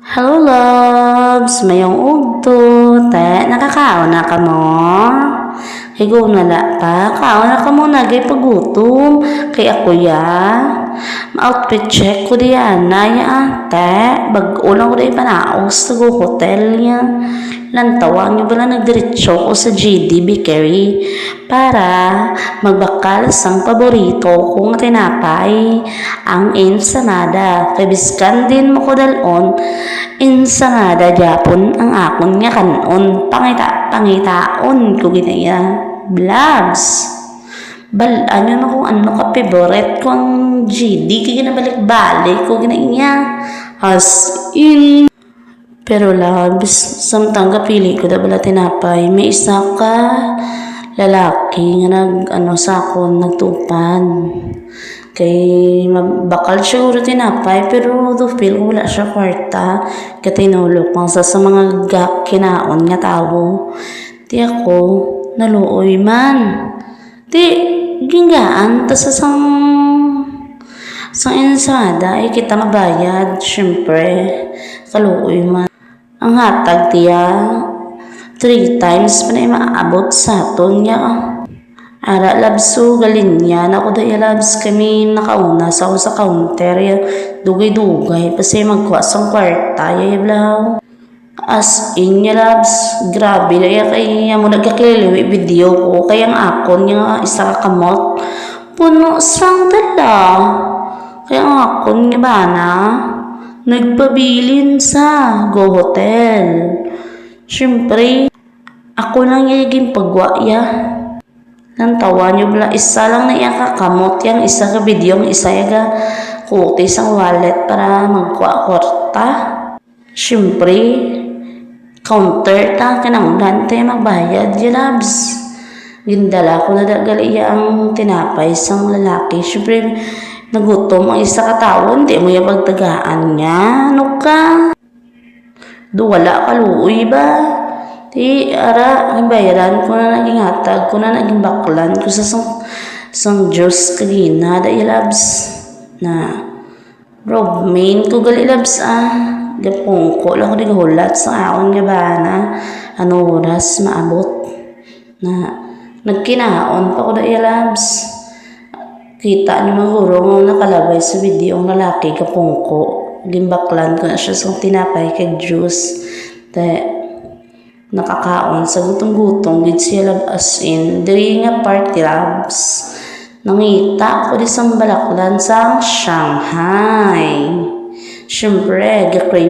Hello, loves! Mayong ugto. Te, nakakaon na ka mo? Higo nala pa. Kaon na ka mo nagay pagutom. Kay ako ya. Ma-outfit check ko diyan. Naya ate. Bag-o lang ko na ipanaos sa hotel niya. Lantawan niyo bala nagdiretso ko sa GD Bakery para magbakal sang paborito kong tinapay, ang ensalada. Kabiskan din mo ko dalon, ensalada Japon ang akon nga kanon. Pangitaon ko ginaya. Vlogs. Balaan yun kung ano ka favorite ko ang GD. Kaya ginabalik-balik ko ginaya. As in. Pero loves, samtang kapili ko da bala tinapay, may isa ka lalaki nga sa akon nagtupan. Kay bakal siguro tinapay pero do feel wala siya kwarta. Katinulok pang sa mga kinaon nga tao. Di ako naluoy man. Di gingaan ta sa sang ensada ay kita mabayad syempre kaluoy man. Ang hatag tiya 3 times pa na maabot sa aton niya. Ara labso galinyan ako da labs kami nakauna sa counter ya dugay-dugay kasi magkuha sang kwarta ya blaw. As in ya labs grabe na ya kay mo nagkakliliwi video ko kaya ang akon nga isa ka kamot puno sang dala. Kaya ang akon nga bana nagpabilin sa Go Hotel. Siyempre, ako lang yung pagwa ya. Nang tawa nyo bala, isa lang na iya kakamot yang isa ka video, isa yaga kutis ang wallet para magkuha korta. Siyempre, counter ta, kinanglan tayo magbayad ya labs. Gindala ko na gali ang tinapay sang lalaki. Siyempre, nagutom ang isa ka tao, hindi mo yung pagtagaan niya. Ano ka? Wala ka luoy ba? Di, ara, ang bayaran ko na naging hatag, ko na naging baklan, ko sa sang Diyos kagina, dahil labs na, bro, main ko gali labs gapong ko lang ko nagahulat sa akong nga ba na, ano oras maabot, na, nagkinaon pa ko dahil labs. Kita niyo maguro nakalabay sa video ang lalaki kapungko. Gimbaklan ko na siya sa tinapay kay juice. Nakakaon sa gutong-gutong gid siya as in. Diri nga party labs. Nangita ko di sang balaklan sa Shanghai. Siyempre,